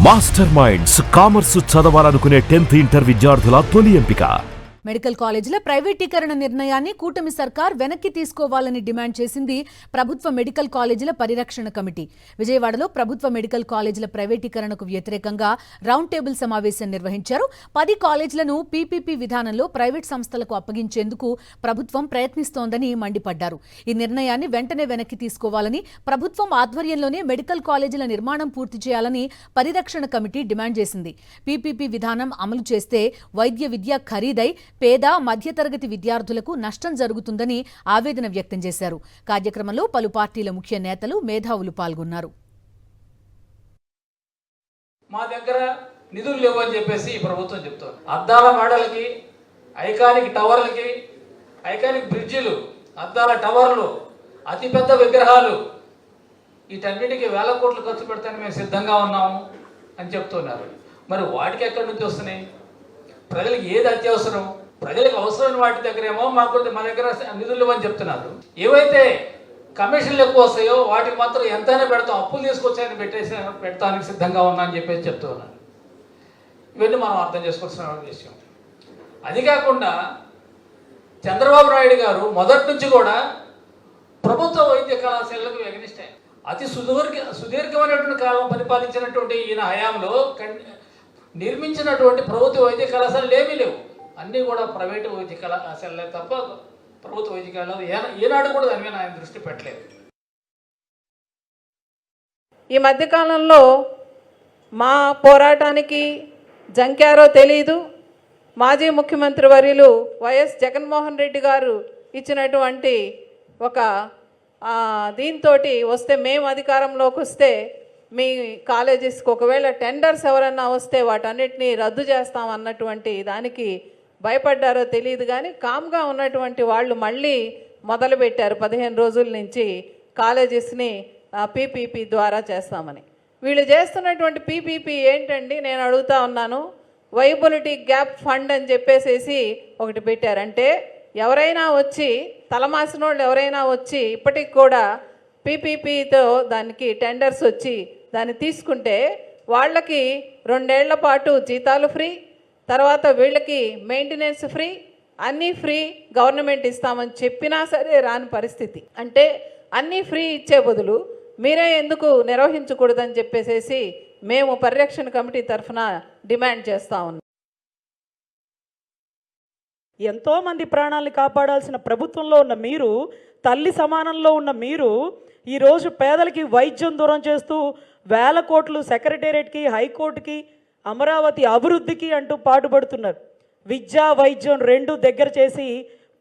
Master minds commerce చదవాలనుకునే 10th inter విద్యార్థుల తొలి ఎంపిక. మెడికల్ కాలేజీల ప్రైవేటీకరణ నిర్ణయాన్ని కూటమి సర్కార్ వెనక్కి తీసుకోవాలని డిమాండ్ చేసింది ప్రభుత్వ మెడికల్ కాలేజీల పరిరక్షణ కమిటీ. విజయవాడలో ప్రభుత్వ మెడికల్ కాలేజీల ప్రైవేటీకరణకు వ్యతిరేకంగా రౌండ్ టేబుల్ సమావేశం నిర్వహించారు. 10 కాలేజీలను పీపీపీ విధానంలో ప్రైవేట్ సంస్థలకు అప్పగించేందుకు ప్రభుత్వం ప్రయత్నిస్తోందని మండిపడ్డారు. ఈ నిర్ణయాన్ని వెంటనే వెనక్కి తీసుకోవాలని, ప్రభుత్వం ఆధ్వర్యంలోనే మెడికల్ కాలేజీల నిర్మాణం పూర్తి చేయాలని పరిరక్షణ కమిటీ డిమాండ్ చేసింది. పీపీపీ విధానం అమలు చేస్తే వైద్య విద్య ఖరీదై పేద మధ్యతరగతి విద్యార్థులకు నష్టం జరుగుతుందని ఆవేదన వ్యక్తం చేశారు. కార్యక్రమంలో పలు పార్టీల ముఖ్య నేతలు, మేధావులు పాల్గొన్నారు. మా దగ్గర నిధులు లేవని చెప్పేసి ఈ ప్రభుత్వం చెప్తోంది. అద్దాల మేడలకి, ఐకానిక్ టవర్లకి, ఐకానిక్ బ్రిడ్జిలు, అద్దాల టవర్లు, అతిపెద్ద విగ్రహాలు, వీటన్నిటికీ వేల కోట్లు ఖర్చు పెడతానికి మేము సిద్ధంగా ఉన్నాము అని చెప్తున్నారు. మరి వాటికి ఎక్కడి నుంచి వస్తున్నాయి? ప్రజలకు ఏది అత్యవసరం? ప్రజలకు అవసరమైన వాటి దగ్గరేమో మా దగ్గర నిధులు ఇవ్వని చెప్తున్నారు. ఏవైతే కమిషన్లు ఎక్కువ వస్తాయో వాటికి మాత్రం ఎంతైనా పెడతాం, అప్పులు తీసుకొచ్చాయని పెడతానికి సిద్ధంగా ఉన్నా అని చెప్పేసి చెప్తున్నారు. ఇవన్నీ మనం అర్థం చేసుకోవాల్సిన విషయం. అది కాకుండా చంద్రబాబు నాయుడు గారు మొదటి నుంచి కూడా ప్రభుత్వ వైద్య కళాశాలకు ఎగనిస్ట్ అతి సుదీర్ఘమైనటువంటి కాలం పరిపాలించినటువంటి ఈయన హయాంలో నిర్మించినటువంటి ప్రభుత్వ వైద్య కళాశాలలు ఏమీ లేవు. అన్నీ కూడా ప్రైవేటు వైద్య కళాశాలలే తప్ప ప్రభుత్వ వైద్య కళాశాలలు ఏనాడు కూడా దాని మీద ఆయన దృష్టి పెట్టలేదు. ఈ మధ్యకాలంలో మా పోరాటానికి జంకారో తెలీదు, మాజీ ముఖ్యమంత్రి వర్యులు వైఎస్ జగన్మోహన్ రెడ్డి గారు ఇచ్చినటువంటి ఒక దీంతో వస్తే, మేము అధికారంలోకి వస్తే మీ కాలేజెస్కి ఒకవేళ టెండర్స్ ఎవరన్నా వస్తే వాటన్నిటినీ రద్దు చేస్తామన్నటువంటి దానికి భయపడ్డారో తెలియదు. కానీ కామ్గా ఉన్నటువంటి వాళ్ళు మళ్ళీ మొదలుపెట్టారు 15 రోజుల నుంచి కాలేజెస్ని పీపీపీ ద్వారా చేస్తామని. వీళ్ళు చేస్తున్నటువంటి పీపీపీ ఏంటండి నేను అడుగుతా ఉన్నాను. వైబిలిటీ గ్యాప్ ఫండ్ అని చెప్పేసి ఒకటి పెట్టారంటే, ఎవరైనా వచ్చి తలమాసిన వాళ్ళు ఎవరైనా వచ్చి ఇప్పటికి కూడా పీపీపీతో దానికి టెండర్స్ వచ్చి దాన్ని తీసుకుంటే వాళ్ళకి 2 ఏళ్ల పాటు జీతాలు ఫ్రీ, తర్వాత వీళ్ళకి మెయింటెనెన్స్ ఫ్రీ, అన్నీ ఫ్రీ గవర్నమెంట్ ఇస్తామని చెప్పినా సరే రాని పరిస్థితి. అంటే అన్నీ ఫ్రీ ఇచ్చే బదులు మీరే ఎందుకు నిర్వహించకూడదని చెప్పేసి మేము పరిరక్షణ కమిటీ తరఫున డిమాండ్ చేస్తా ఉన్నాం. ఎంతోమంది ప్రాణాలను కాపాడాల్సిన ప్రభుత్వంలో ఉన్న మీరు, తల్లి సమానంలో ఉన్న మీరు ఈరోజు పేదలకి వైద్యం దూరం చేస్తూ వేల కోట్లు సెక్రటేరియట్కి, హైకోర్టుకి, అమరావతి అభివృద్ధికి అంటూ పాటుపడుతున్నారు. విద్య, వైద్యం 2 దగ్గర చేసి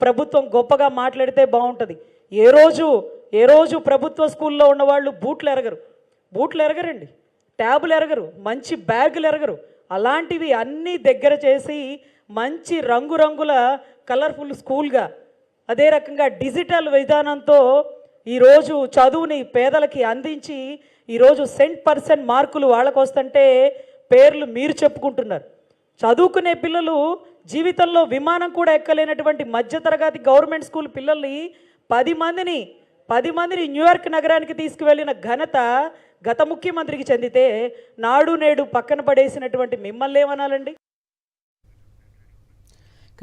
ప్రభుత్వం గొప్పగా మాట్లాడితే బాగుంటుంది. ఏ రోజు ప్రభుత్వ స్కూల్లో ఉన్నవాళ్ళు బూట్లు ఎరగరండి, ట్యాబులు ఎరగరు, మంచి బ్యాగులు ఎరగరు. అలాంటివి అన్నీ దగ్గర చేసి మంచి రంగురంగుల కలర్ఫుల్ స్కూల్గా, అదే రకంగా డిజిటల్ విధానంతో ఈరోజు చదువుని పేదలకి అందించి ఈరోజు 100% మార్కులు వాళ్ళకు వస్తుంటే పేర్లు మీరు చెప్పుకుంటున్నారు. చదువుకునే పిల్లలు జీవితంలో విమానం కూడా ఎక్కలేనటువంటి మధ్యతరగతి గవర్నమెంట్ స్కూల్ పిల్లల్ని 10 మందిని న్యూయార్క్ నగరానికి తీసుకువెళ్ళిన ఘనత గత ముఖ్యమంత్రికి చెందితే, నాడు నేడు పక్కన పడేసినటువంటి మిమ్మల్ని ఏమనాలండి?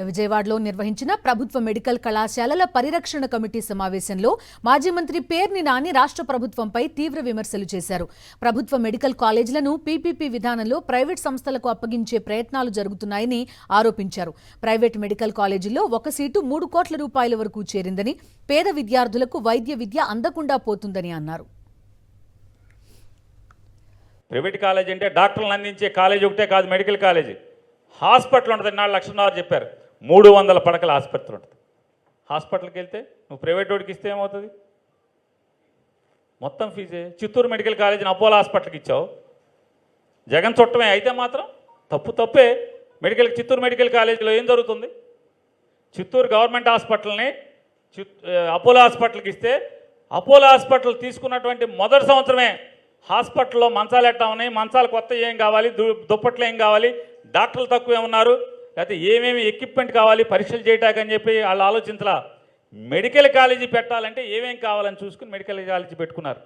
విజయవాడలో నిర్వహించిన ప్రభుత్వ మెడికల్ కళాశాలల పరిరక్షణ కమిటీ సమావేశంలో మాజీ మంత్రి పేర్ని నాని రాష్ట్ర ప్రభుత్వంపై తీవ్ర విమర్శలు చేశారు. ప్రభుత్వ మెడికల్ కాలేజీలను పీపీపీ విధానంలో ప్రైవేట్ సంస్థలకు అప్పగించే ప్రయత్నాలు జరుగుతున్నాయని ఆరోపించారు. ప్రైవేట్ మెడికల్ కాలేజీల్లో 1 సీటు 3 కోట్ల రూపాయల వరకు చేరిందని, పేద విద్యార్థులకు వైద్య విద్య అందకుండా పోతుందని అన్నారు. ప్రైవేట్ కాలేజీ అంటే డాక్టర్లను అందించే కాలేజీ ఒకటే కాదు, మెడికల్ కాలేజీ. హాస్పిటల్ ఉంటుంది. 4 లక్షల చెప్పారు. 300 పడకల ఆసుపత్రి ఉంటుంది. హాస్పిటల్కి వెళ్తే నువ్వు ప్రైవేట్ వాడికి ఇస్తే ఏమవుతుంది? మొత్తం ఫీజే. చిత్తూరు మెడికల్ కాలేజీని అపోలో హాస్పిటల్కి ఇచ్చావు. జగన్ చుట్టమే అయితే మాత్రం తప్పే. చిత్తూరు మెడికల్ కాలేజీలో ఏం జరుగుతుంది? చిత్తూరు గవర్నమెంట్ హాస్పిటల్ని అపోలో హాస్పిటల్కి ఇస్తే, అపోలో హాస్పిటల్ తీసుకున్నటువంటి మొదటి సంవత్సరమే హాస్పిటల్లో మంచాలు ఎట్టా ఉన్నాయి, మంచాలు కొత్త ఏం కావాలి, దుప్పట్లు ఏం కావాలి, డాక్టర్లు తక్కువ ఏమన్నారు, లేకపోతే ఏమేమి ఎక్విప్మెంట్ కావాలి పరీక్షలు చేయటానికి అని చెప్పి వాళ్ళు ఆలోచించలా. మెడికల్ కాలేజీ పెట్టాలంటే ఏమేమి కావాలని చూసుకుని మెడికల్ కాలేజీ పెట్టుకున్నారు.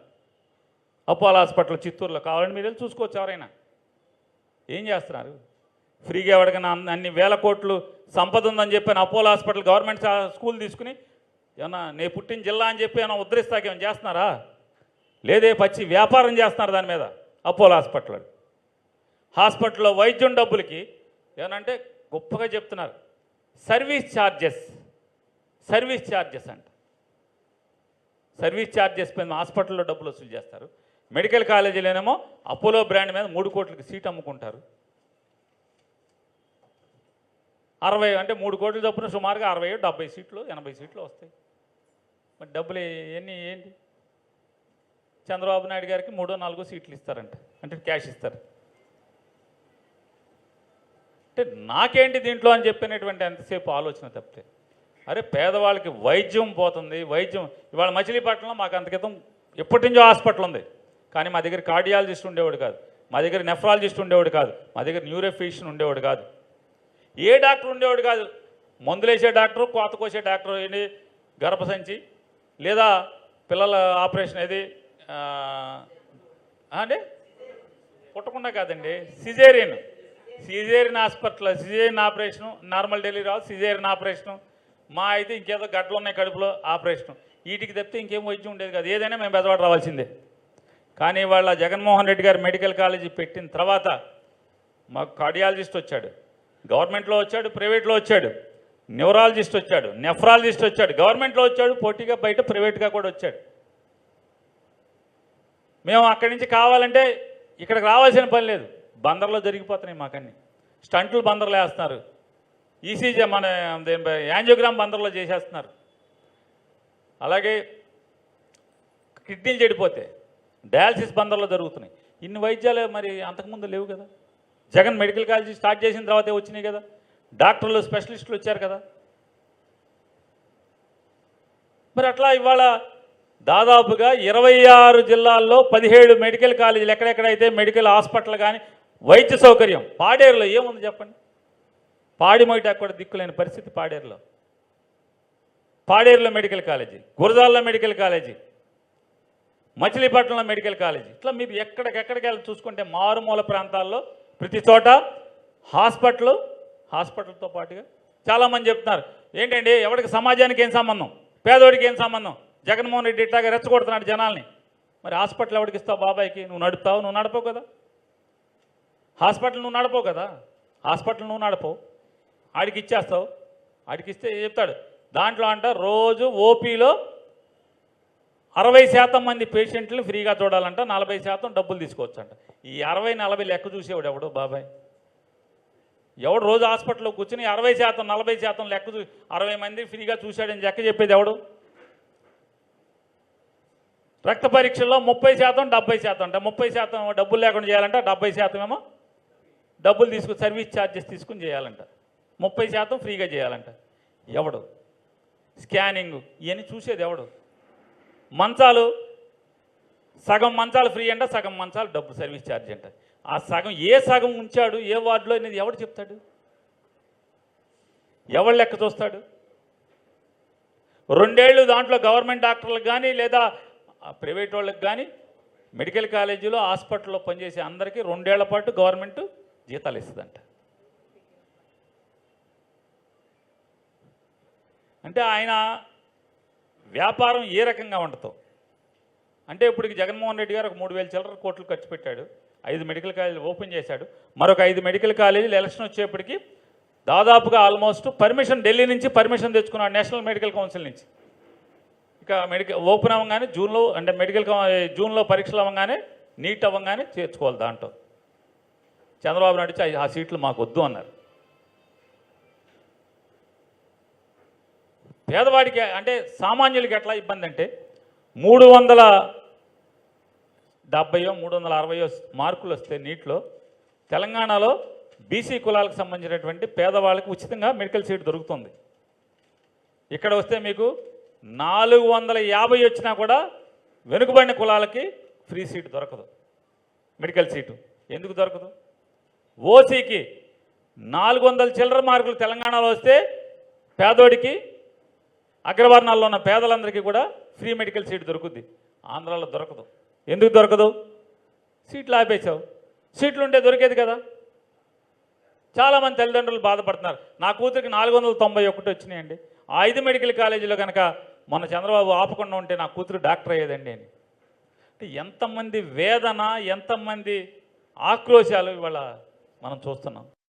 అపోలో హాస్పిటల్ చిత్తూరులో కావాలని మీరు చూసుకోవచ్చు ఎవరైనా. ఏం చేస్తున్నారు? ఫ్రీగా ఎవరికైనా అన్ని వేల కోట్లు సంపద ఉందని చెప్పి అపోలో హాస్పిటల్ గవర్నమెంట్ స్కూల్ తీసుకుని ఏమన్నా నే పుట్టిన జిల్లా అని చెప్పి ఏమన్నా ఉద్ధరిస్తాక ఏమైనా చేస్తున్నారా? లేదే పచ్చి వ్యాపారం చేస్తున్నారు దాని మీద. అపోలో హాస్పిటల్లో వైద్యం డబ్బులకి ఏమనంటే గొప్పగా చెప్తున్నారు, సర్వీస్ ఛార్జెస్ అంట. సర్వీస్ ఛార్జెస్ పైన హాస్పిటల్లో డబ్బులు వసూలు చేస్తారు. మెడికల్ కాలేజీలోనేమో అపోలో బ్రాండ్ మీద 3 కోట్లకి సీట్ అమ్ముకుంటారు. 60 అంటే 3 కోట్ల చొప్పున సుమారుగా 60, 70 సీట్లు 80 సీట్లు వస్తాయి. మరి డబ్బులు ఏంటి? చంద్రబాబు నాయుడు గారికి 3, 4 సీట్లు ఇస్తారంట, అంటే క్యాష్ ఇస్తారు. అంటే నాకేంటి దీంట్లో అని చెప్పినటువంటి ఎంతసేపు ఆలోచన తప్పితే, అరే పేదవాళ్ళకి వైద్యం పోతుంది. వైద్యం ఇవాళ మచిలీపట్నంలో మాకు అంత క్రితం ఎప్పటి నుంచో హాస్పిటల్ ఉంది, కానీ మా దగ్గర కార్డియాలజిస్ట్ ఉండేవాడు కాదు, మా దగ్గర నెఫ్రాలజిస్ట్ ఉండేవాడు కాదు, మా దగ్గర న్యూరోఫిజిషియన్ ఉండేవాడు కాదు, ఏ డాక్టర్ ఉండేవాడు కాదు. మందులేసే డాక్టరు, కోత కోసే డాక్టరు, ఏంటి గర్భసంచి లేదా పిల్లల ఆపరేషన్ ఏది అంటే పుట్టకుండా కాదండి, caesarean hospital, caesarean operation, normal delivery రావు, సిజేరియన్ ఆపరేషను, మా అయితే ఇంకేదో గడ్డలు ఉన్నాయి కడుపులో ఆపరేషను, వీటికి తప్పితే ఇంకేం వైద్యం ఉండేది కాదు. ఏదైనా మేము బెదవాడ రావాల్సిందే. కానీ వాళ్ళ జగన్మోహన్ రెడ్డి గారు మెడికల్ కాలేజీ పెట్టిన తర్వాత మాకు కార్డియాలజిస్ట్ వచ్చాడు, గవర్నమెంట్లో వచ్చాడు, ప్రైవేట్లో వచ్చాడు, న్యూరాలజిస్ట్ వచ్చాడు, నెఫ్రాలజిస్ట్ వచ్చాడు, గవర్నమెంట్లో వచ్చాడు, పోటీగా బయట ప్రైవేట్గా కూడా వచ్చాడు. మేము అక్కడి నుంచి కావాలంటే ఇక్కడికి రావాల్సిన పని లేదు, బందర్లో జరిగిపోతున్నాయి మాకన్నీ. స్టంట్లు బందర్లో వేస్తున్నారు, ఈసీజీ మన యాంజియోగ్రామ్ బందర్లో చేసేస్తున్నారు. అలాగే కిడ్నీలు చెడిపోతే డయాలసిస్ బందర్లో జరుగుతున్నాయి. ఇన్ని వైద్యాలు మరి అంతకుముందు లేవు కదా. జగన్ మెడికల్ కాలేజీ స్టార్ట్ చేసిన తర్వాతే వచ్చినాయి కదా. డాక్టర్లు, స్పెషలిస్టులు వచ్చారు కదా. మరి అట్లా ఇవాళ దాదాపుగా 26 జిల్లాల్లో 17 మెడికల్ కాలేజీలు, ఎక్కడెక్కడైతే మెడికల్ హాస్పిటల్ కానీ వైద్య సౌకర్యం. పాడేరులో ఏముంది చెప్పండి? పాడి మొయిటాకు కూడా దిక్కులేని పరిస్థితి పాడేరులో మెడికల్ కాలేజీ, గురజాల్లో మెడికల్ కాలేజీ, మచిలీపట్నంలో మెడికల్ కాలేజీ. ఇట్లా మీరు ఎక్కడికెక్కడికి వెళ్ళి చూసుకుంటే మారుమూల ప్రాంతాల్లో ప్రతి చోట హాస్పిటల్తో పాటుగా చాలామంది చెప్తున్నారు, ఏంటండి ఎవరికి సమాజానికి ఏం సంబంధం, పేదోడికి ఏం సంబంధం, జగన్మోహన్ రెడ్డి ఇట్లాగా రెచ్చగొడుతున్నాడు జనాల్ని. మరి హాస్పిటల్ ఎవరికి ఇస్తావు బాబాయ్కి? నువ్వు నడపవు కదా. హాస్పిటల్ నువ్వు నడపవు, ఆడికి ఇచ్చేస్తావు. ఆడికి ఇస్తే చెప్తాడు దాంట్లో అంట రోజు ఓపీలో 60% మంది పేషెంట్లు ఫ్రీగా చూడాలంట, 40% డబ్బులు తీసుకోవచ్చంట. ఈ 60-40 లెక్క చూసేవాడు ఎవడు బాబాయ్? ఎవడు రోజు హాస్పిటల్లో కూర్చుని 60%, 40% లెక్క 60 మంది ఫ్రీగా చూశాడని లెక్క చెప్పేది ఎవడు? రక్త పరీక్షల్లో 30%, 70% అంట. 30% డబ్బులు లేకుండా చేయాలంట, 70% ఏమో డబ్బులు తీసుకుని సర్వీస్ ఛార్జెస్ తీసుకుని చేయాలంట, 30% ఫ్రీగా చేయాలంట. ఎవడు? స్కానింగ్ ఇవన్నీ చూసేది ఎవడు? మంచాలు, సగం మంచాలు ఫ్రీ అంట, సగం మంచాలు డబ్బు సర్వీస్ ఛార్జ్ అంట. ఆ సగం ఉంచాడు ఏ వార్డులో అనేది ఎవడు చెప్తాడు? ఎవడు లెక్క చూస్తాడు? 2 ఏళ్ళు దాంట్లో గవర్నమెంట్ డాక్టర్లకు కానీ లేదా ప్రైవేట్ వాళ్ళకి కానీ మెడికల్ కాలేజీలో హాస్పిటల్లో పనిచేసే అందరికీ 2 ఏళ్ల పాటు గవర్నమెంట్ జీతాలు ఇస్తుందంట. అంటే ఆయన వ్యాపారం ఏ రకంగా ఉండదు అంటే, ఇప్పటికి జగన్మోహన్ రెడ్డి గారు ఒక 3,000 చిల్లర కోట్లు ఖర్చు పెట్టాడు, 5 మెడికల్ కాలేజీలు ఓపెన్ చేశాడు. మరొక 5 మెడికల్ కాలేజీలు ఎలక్షన్ వచ్చేప్పటికి దాదాపుగా ఆల్మోస్ట్ పర్మిషన్ ఢిల్లీ నుంచి పర్మిషన్ తెచ్చుకున్నాడు, నేషనల్ మెడికల్ కౌన్సిల్ నుంచి. ఇక ఓపెన్ అవ్వగానే జూన్లో, అంటే జూన్లో పరీక్షలు అవ్వగానే, నీట్ అవ్వగానే చేర్చుకోవాలి. దాంట్లో చంద్రబాబు నాయుడు ఆ సీట్లు మాకు వద్దు అన్నారు. పేదవాడికి అంటే సామాన్యులకి ఎట్లా ఇబ్బంది అంటే, 360 మార్కులు వస్తే నీట్లో, తెలంగాణలో బీసీ కులాలకు సంబంధించినటువంటి పేదవాళ్ళకి ఉచితంగా మెడికల్ సీట్ దొరుకుతుంది. ఇక్కడ వస్తే మీకు 450 వచ్చినా కూడా వెనుకబడిన కులాలకి ఫ్రీ సీట్ దొరకదు, మెడికల్ సీటు. ఎందుకు దొరకదు? ఓసీకి 400 చిల్లర మార్కులు తెలంగాణలో వస్తే పేదోడికి, అగ్రవర్ణాల్లో ఉన్న పేదలందరికీ కూడా ఫ్రీ మెడికల్ సీట్ దొరుకుద్ది. ఆంధ్రాలో దొరకదు. ఎందుకు దొరకదు? సీట్లు ఆపేశావు. సీట్లు ఉంటే దొరికేది కదా. చాలామంది తల్లిదండ్రులు బాధపడుతున్నారు. నా కూతురికి 491 వచ్చినాయండి. ఆ 5 మెడికల్ కాలేజీలో కనుక మన చంద్రబాబు ఆపకుండా ఉంటే నా కూతురు డాక్టర్ అయ్యేదండి అని. అంటే ఎంతమంది వేదన, ఎంతమంది ఆక్రోశాలు ఇవాళ మనం చూస్తున్నాం.